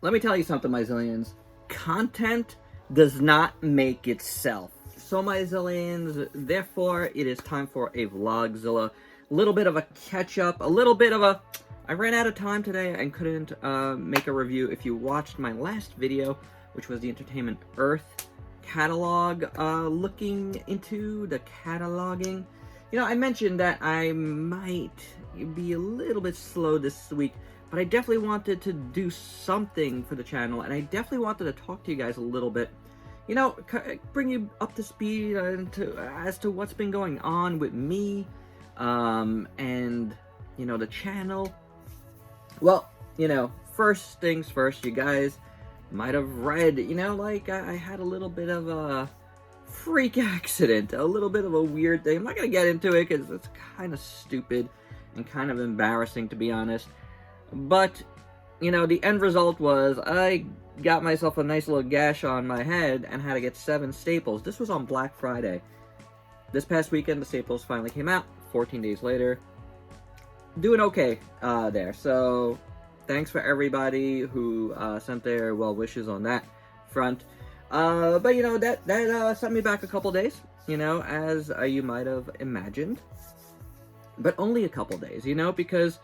Let me tell you something, my zillions. Content does not make itself. So, my zillions, therefore, it is time for a Vlogzilla. A little bit of a catch-up, a little bit of a... I ran out of time today and couldn't make a review. If you watched my last video, which was the Entertainment Earth catalog, looking into the cataloging, you know, I mentioned that I might be a little bit slow this week, but I definitely wanted to do something for the channel, and I definitely wanted to talk to you guys a little bit, you know, bring you up to speed as to what's been going on with me, and, you know, the channel. Well, you know, first things first, you guys might have read, you know, like, I had a little bit of a freak accident, a little bit of a weird thing. I'm not gonna get into it because it's kind of stupid and kind of embarrassing, to be honest. But, you know, the end result was I got myself a nice little gash on my head and had to get 7 staples. This was on Black Friday. This past weekend, the staples finally came out, 14 days later. Doing okay there. So, thanks for everybody who sent their well wishes on that front. But, you know, that sent me back a couple days, you know, as you might have imagined. But only a couple days, you know, because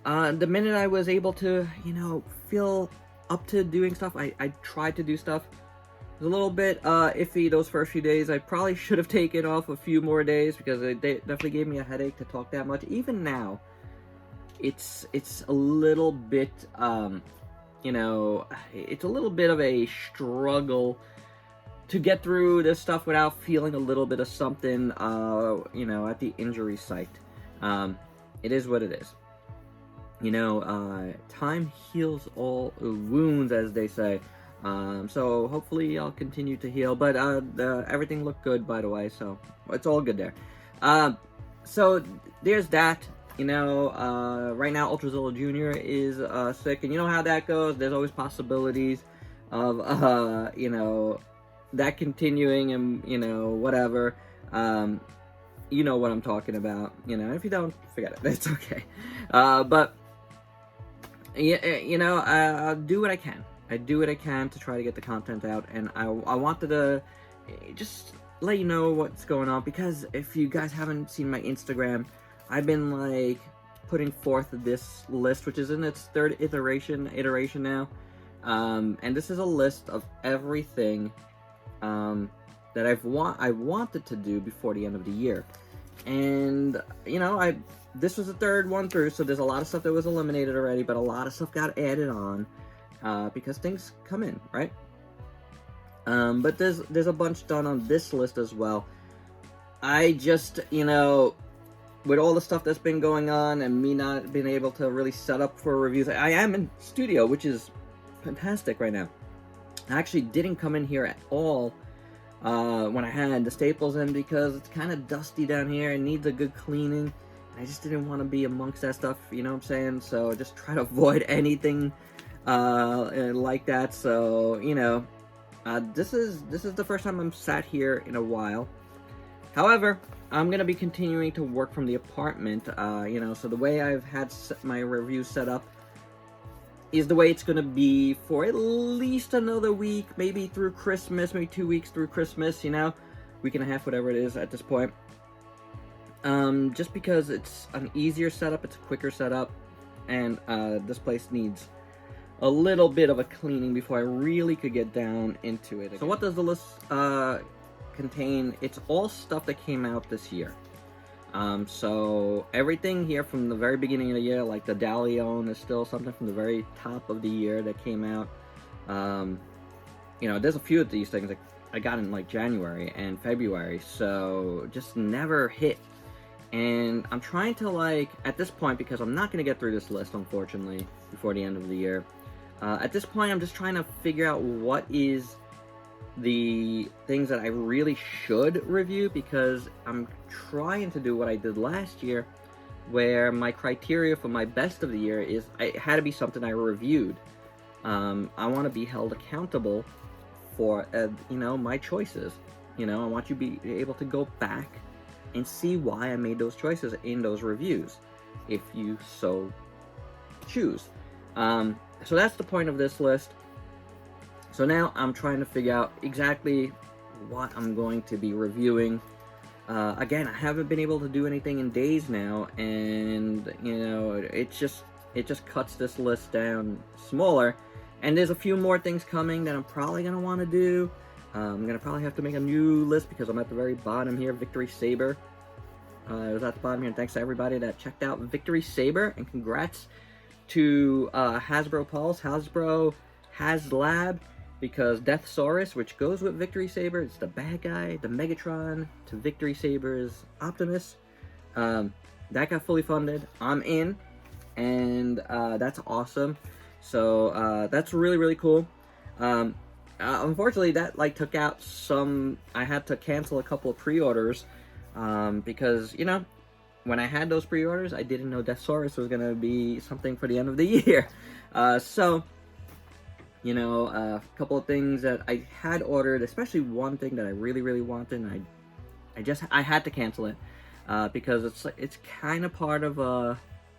the minute I was able to, you know, feel up to doing stuff, I tried to do stuff. It was a little bit iffy those first few days. I probably should have taken off a few more days because it definitely gave me a headache to talk that much. Even now, it's a little bit, you know, it's a little bit of a struggle to get through this stuff without feeling a little bit of something, you know, at the injury site. It is what it is. You know, time heals all wounds, as they say. So hopefully I'll continue to heal. But everything looked good, by the way, so it's all good there. So there's that. You know, right now Ultrazilla Jr. is sick, and you know how that goes. There's always possibilities of, you know, that continuing and, you know, whatever. You know what I'm talking about. You know, if you don't, forget it. It's okay. But, you know, I'll do what I can. I do what I can to try to get the content out, and I wanted to just let you know what's going on, because if you guys haven't seen my Instagram, I've been, like, putting forth this list, which is in its 3rd iteration now, and this is a list of everything that I wanted to do before the end of the year. And, you know, this was the 3rd one through, so there's a lot of stuff that was eliminated already, but a lot of stuff got added on, because things come in, right? But there's a bunch done on this list as well. I just, you know, with all the stuff that's been going on and me not being able to really set up for reviews, I am in studio, which is fantastic right now. I actually didn't come in here at all when I had the staples in, because it's kind of dusty down here and needs a good cleaning. I just didn't want to be amongst that stuff, you know what I'm saying? So just try to avoid anything like that. So, you know, this is the first time I'm sat here in a while. However, I'm going to be continuing to work from the apartment, you know, so the way I've had my review set up is the way it's going to be for at least another week, maybe through Christmas, maybe 2 weeks through Christmas, you know, week and a half, whatever it is at this point. Just because it's an easier setup, it's a quicker setup, and this place needs a little bit of a cleaning before I really could get down into it again. So what does the list contain? It's all stuff that came out this year. So everything here from the very beginning of the year, like the Dalion is still something from the very top of the year that came out. You know, there's a few of these things that I got in like January and February, so just never hit. And I'm trying to, like, at this point, because I'm not going to get through this list, unfortunately, before the end of the year. At this point, I'm just trying to figure out what is the things that I really should review, because I'm trying to do what I did last year, where my criteria for my best of the year is it had to be something I reviewed. I want to be held accountable for, you know, my choices. You know, I want you to be able to go back and see why I made those choices in those reviews, if you so choose. So that's the point of this list. So now I'm trying to figure out exactly what I'm going to be reviewing. Again, I haven't been able to do anything in days now, and you know, it just cuts this list down smaller. And there's a few more things coming that I'm probably gonna want to do. I'm gonna probably have to make a new list because I'm at the very bottom here. Victory Saber. It was at the bottom here, and thanks to everybody that checked out Victory Saber, and congrats to Hasbro Pulse, Hasbro HasLab, because Deathsaurus, which goes with Victory Saber, it's the bad guy, the Megatron to Victory Saber's Optimus. That got fully funded. I'm in, and that's awesome. So that's really, really cool. Unfortunately, that like took out some. I had to cancel a couple of pre-orders because, you know, when I had those pre-orders, I didn't know Deathsaurus was gonna be something for the end of the year. So, you know, a couple of things that I had ordered, especially one thing that I really, really wanted, and I had to cancel it because it's kind of part of a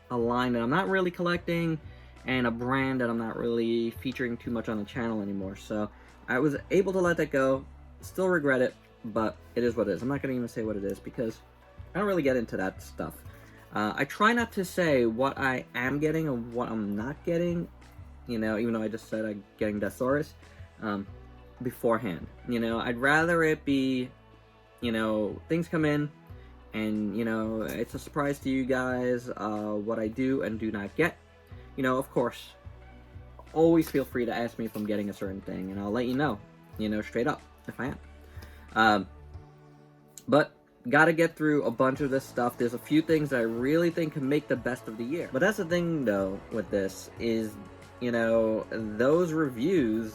line that I'm not really collecting, and a brand that I'm not really featuring too much on the channel anymore. So I was able to let that go. Still regret it, but it is what it is. I'm not going to even say what it is because I don't really get into that stuff. I try not to say what I am getting and what I'm not getting, you know, even though I just said I'm getting Deathsaurus beforehand. You know, I'd rather it be, you know, things come in and, you know, it's a surprise to you guys what I do and do not get. You know, of course, always feel free to ask me if I'm getting a certain thing, and I'll let you know, straight up, if I am. But gotta get through a bunch of this stuff. There's a few things that I really think can make the best of the year. But that's the thing, though, with this is, you know, those reviews,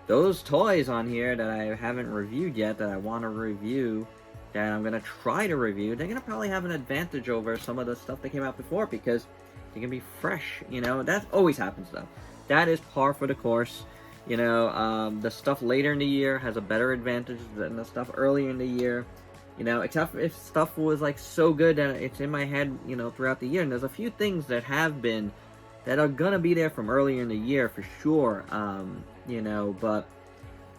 those toys on here that I haven't reviewed yet, that I want to review, that I'm gonna try to review, they're gonna probably have an advantage over some of the stuff that came out before because they can be fresh, you know. That always happens, though. That is par for the course. You know, the stuff later in the year has a better advantage than the stuff earlier in the year. You know, except if stuff was like so good that it's in my head, you know, throughout the year. And there's a few things that are gonna be there from earlier in the year for sure. You know, but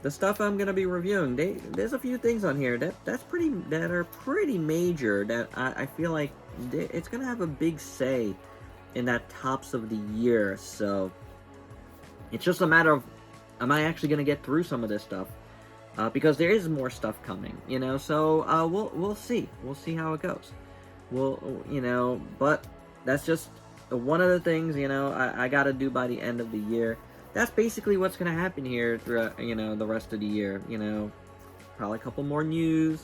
the stuff I'm gonna be reviewing, there's a few things on here that are pretty major that I feel like it's gonna have a big say in that tops of the year. So it's just a matter of, am I actually gonna get through some of this stuff? Because there is more stuff coming, you know. So we'll see how it goes. You know, but that's just one of the things, you know, I gotta do by the end of the year. That's basically what's gonna happen here throughout, you know, the rest of the year. You know, probably a couple more news,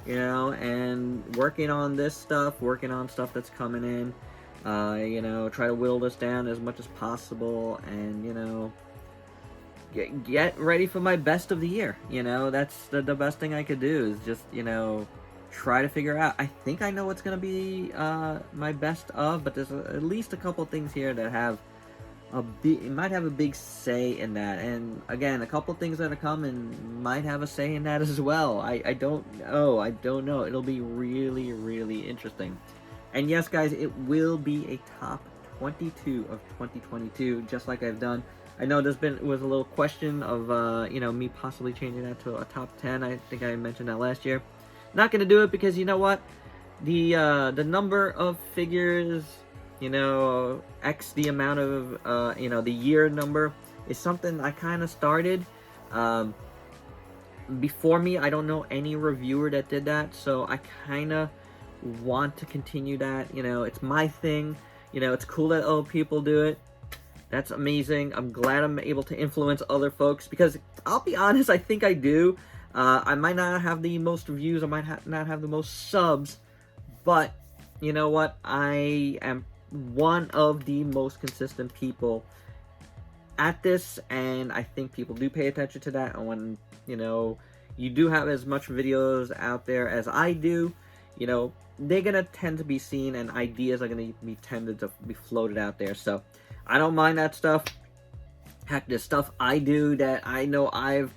you know, and working on this stuff, working on stuff that's coming in. You know, try to whittle this down as much as possible, and, you know, get ready for my best of the year. You know, that's the best thing I could do is just, you know, try to figure out. I think I know what's going to be my best of, but there's at least a couple things here that have might have a big say in that. And again, a couple things that are coming might have a say in that as well. I don't know. It'll be really, really interesting. And yes, guys, it will be a top 22 of 2022, just like I've done. I know was a little question of, you know, me possibly changing that to a top 10. I think I mentioned that last year. Not going to do it because, you know what? The number of figures, you know, X the amount of, you know, the year number is something I kind of started. Before me, I don't know any reviewer that did that, so I kind of want to continue that. You know, it's my thing. You know, it's cool that other people do it. That's amazing. I'm glad I'm able to influence other folks, because I'll be honest, I think I do. I might not have the most views, I might not have the most subs, but you know what? I am one of the most consistent people at this, and I think people do pay attention to that. And when, you know, you do have as much videos out there as I do, you know, they're gonna tend to be seen, and ideas are gonna be tended to be floated out there. So I don't mind that stuff. Heck, there's stuff I do that I know I've,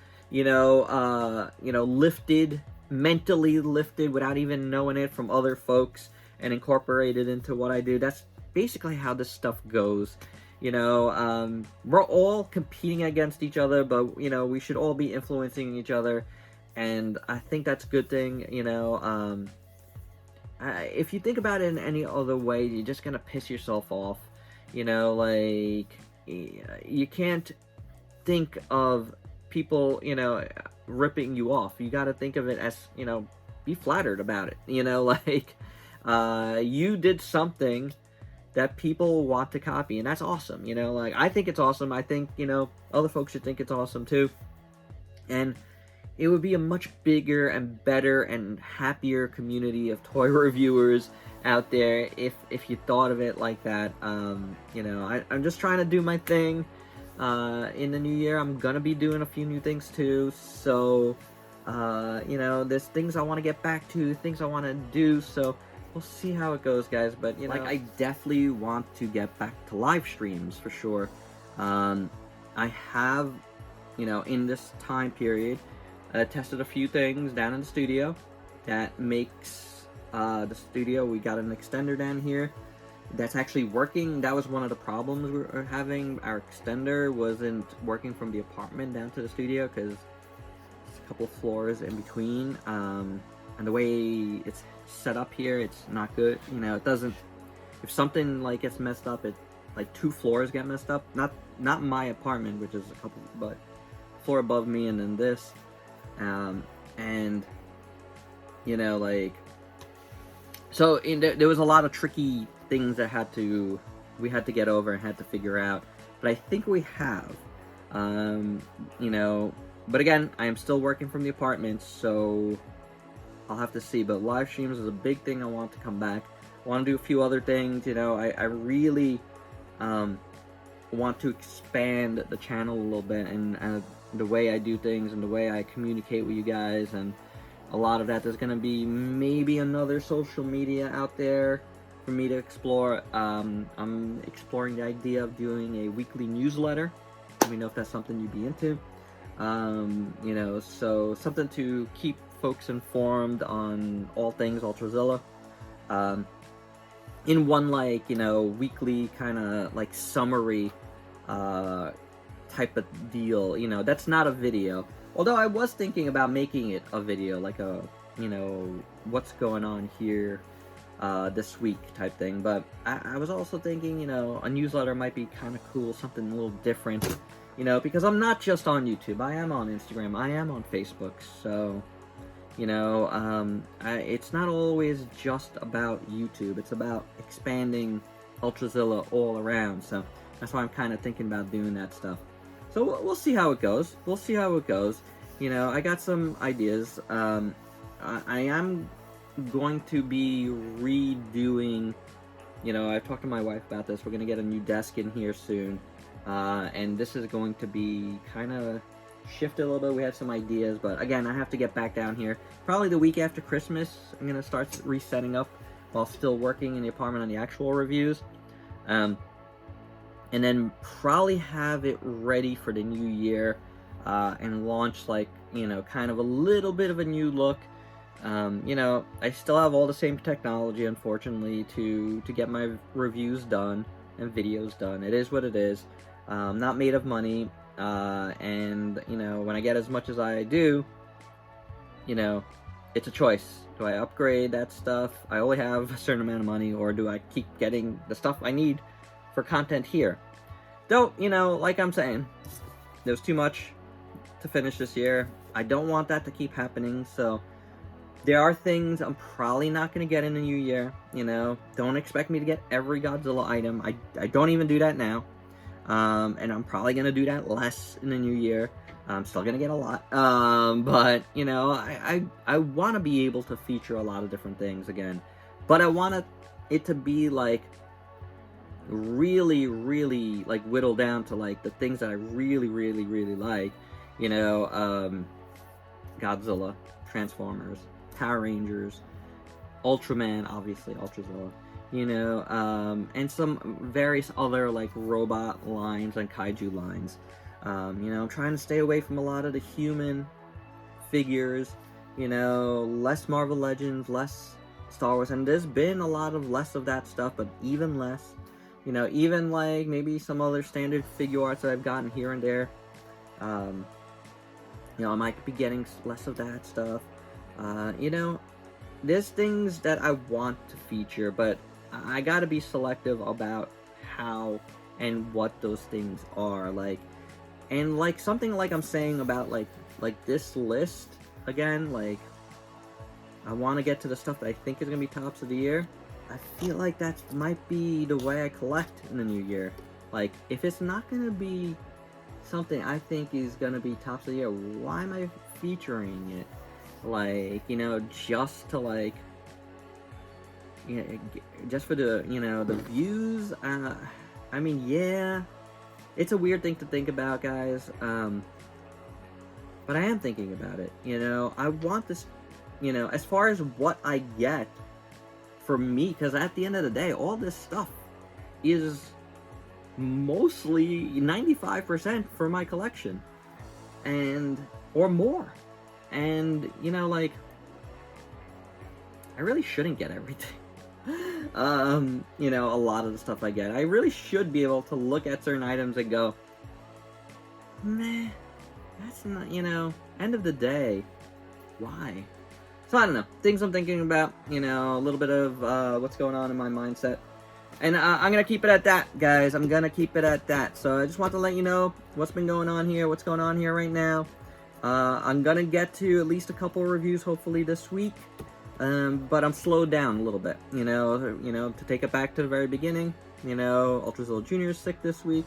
mentally lifted without even knowing it from other folks and incorporated into what I do. That's basically how this stuff goes. You know, we're all competing against each other, but, you know, we should all be influencing each other, and I think that's a good thing, you know. If you think about it in any other way, you're just gonna piss yourself off, you know, like, you can't think of people, you know, ripping you off. You gotta think of it as, you know, be flattered about it, you know, like, you did something that people want to copy, and that's awesome, you know, like, I think it's awesome. I think, you know, other folks should think it's awesome too, and it would be a much bigger and better and happier community of toy reviewers out there if you thought of it like that. You know, I'm just trying to do my thing. In the new year, I'm gonna be doing a few new things too, so, you know, there's things I want to get back to, things I want to do, so we'll see how it goes, guys. But, you know, like, I definitely want to get back to live streams for sure. I have, you know, in this time period, tested a few things down in the studio that makes the studio. We got an extender down here that's actually working. That was one of the problems we were having. Our extender wasn't working from the apartment down to the studio because it's a couple floors in between, and the way it's set up here, it's not good. You know, it doesn't, if something like gets messed up, it, like, 2 floors get messed up. Not my apartment, which is a couple, but floor above me, and then this, and, you know, like, so there was a lot of tricky things that we had to get over and had to figure out, but I think we have, you know, but again, I am still working from the apartment, so I'll have to see. But live streams is a big thing I want to come back. I want to do a few other things, you know. I really want to expand the channel a little bit, and the way I do things and the way I communicate with you guys, and a lot of that. There's going to be maybe another social media out there for me to explore. I'm exploring the idea of doing a weekly newsletter. Let me know if that's something you'd be into. You know, so something to keep folks informed on all things Ultrazilla. In one, like, you know, weekly kind of like summary type of deal, you know, that's not a video. Although I was thinking about making it a video, like a, you know, what's going on here this week type thing. But I was also thinking, you know, a newsletter might be kind of cool, something a little different, you know, because I'm not just on YouTube. I am on Instagram. I am on Facebook. So, you know, it's not always just about YouTube. It's about expanding Ultrazilla all around. So that's why I'm kind of thinking about doing that stuff. So we'll see how it goes. We'll see how it goes. You know, I got some ideas. I am going to be redoing, you know, I've talked to my wife about this. We're going to get a new desk in here soon. And this is going to be kind of shifted a little bit. We have some ideas, but again, I have to get back down here. Probably the week after Christmas, I'm going to start resetting up while still working in the apartment on the actual reviews. And then probably have it ready for the new year, and launch, like, you know, kind of a little bit of a new look. You know, I still have all the same technology, unfortunately, to get my reviews done and videos done. It is what it is. Not made of money, and, you know, when I get as much as I do, you know, it's a choice. Do I upgrade that stuff? I only have a certain amount of money, or do I keep getting the stuff I need for content here? Though, you know, like I'm saying, there's too much to finish this year. I don't want that to keep happening, so there are things I'm probably not going to get in the new year, you know. Don't expect me to get every Godzilla item. I don't even do that now. And I'm probably going to do that less in the new year. I'm still going to get a lot. But, you know, I want to be able to feature a lot of different things again. But I want it to be, like, really, really, like, whittled down to, like, the things that I really, really, really like. You know, Godzilla, Transformers, Power Rangers, Ultraman, obviously, Ultrazilla, you know, and some various other, like, robot lines and kaiju lines. You know, I'm trying to stay away from a lot of the human figures, you know, less Marvel Legends, less Star Wars, and there's been a lot of less of that stuff, but even less, You know, even like maybe some other standard figure arts that I've gotten here and there. You know, I might be getting less of that stuff. You know, there's things that I want to feature, but I gotta be selective about how and what those things are. Like, and like something like I'm saying about like this list again, like I want to get to the stuff that I think is gonna be tops of the year. I feel like that might be the way I collect in the new year. Like, if it's not gonna be something I think is gonna be tops of the year, why am I featuring it? Like, you know, just to like, you know, just for the, you know, the views. I mean, yeah, it's a weird thing to think about, guys. But I am thinking about it. You know, I want this. You know, as far as what I get for me, because at the end of the day, all this stuff is mostly 95% for my collection, and or more. And you know, like, I really shouldn't get everything. You know, a lot of the stuff I get, I really should be able to look at certain items and go, meh, that's not, you know, end of the day, why? So I don't know, things I'm thinking about, you know, a little bit of what's going on in my mindset. And I'm going to keep it at that, guys. I'm going to keep it at that. So I just want to let you know what's been going on here, what's going on here right now. I'm going to get to at least a couple of reviews, hopefully, this week. But I'm slowed down a little bit, you know, to take it back to the very beginning. You know, Ultrazilla Jr. is sick this week.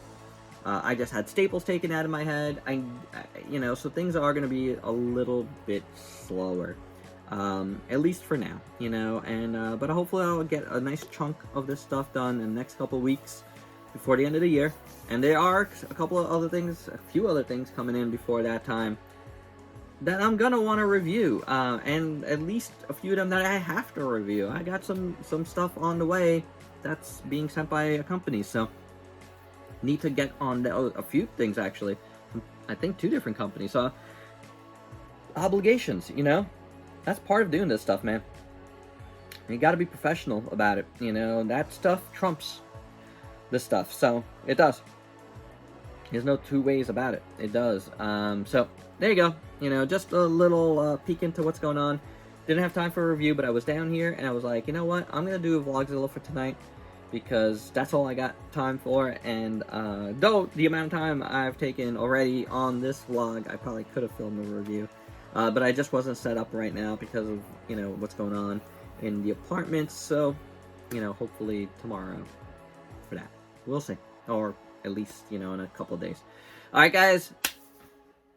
I just had staples taken out of my head. You know, so things are going to be a little bit slower. At least for now, you know, and, but hopefully I'll get a nice chunk of this stuff done in the next couple weeks before the end of the year. And there are a couple of other things, a few other things coming in before that time that I'm gonna want to review, and at least a few of them that I have to review. I got some stuff on the way that's being sent by a company, so need to get on a few things, actually. I think 2 different companies, so obligations, you know. That's part of doing this stuff, man. You gotta be professional about it, you know. That stuff trumps this stuff, so it does. There's no 2 ways about it. It does. So there you go. You know, just a little peek into what's going on. Didn't have time for a review, but I was down here and I was like, you know what? I'm gonna do a Vlogzilla for tonight because that's all I got time for. And though the amount of time I've taken already on this vlog, I probably could have filmed a review. But I just wasn't set up right now because of, you know, what's going on in the apartment. So, you know, hopefully tomorrow for that. We'll see. Or at least, you know, in a couple of days. Alright, guys.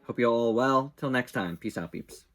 Hope you're all well. Till next time. Peace out, peeps.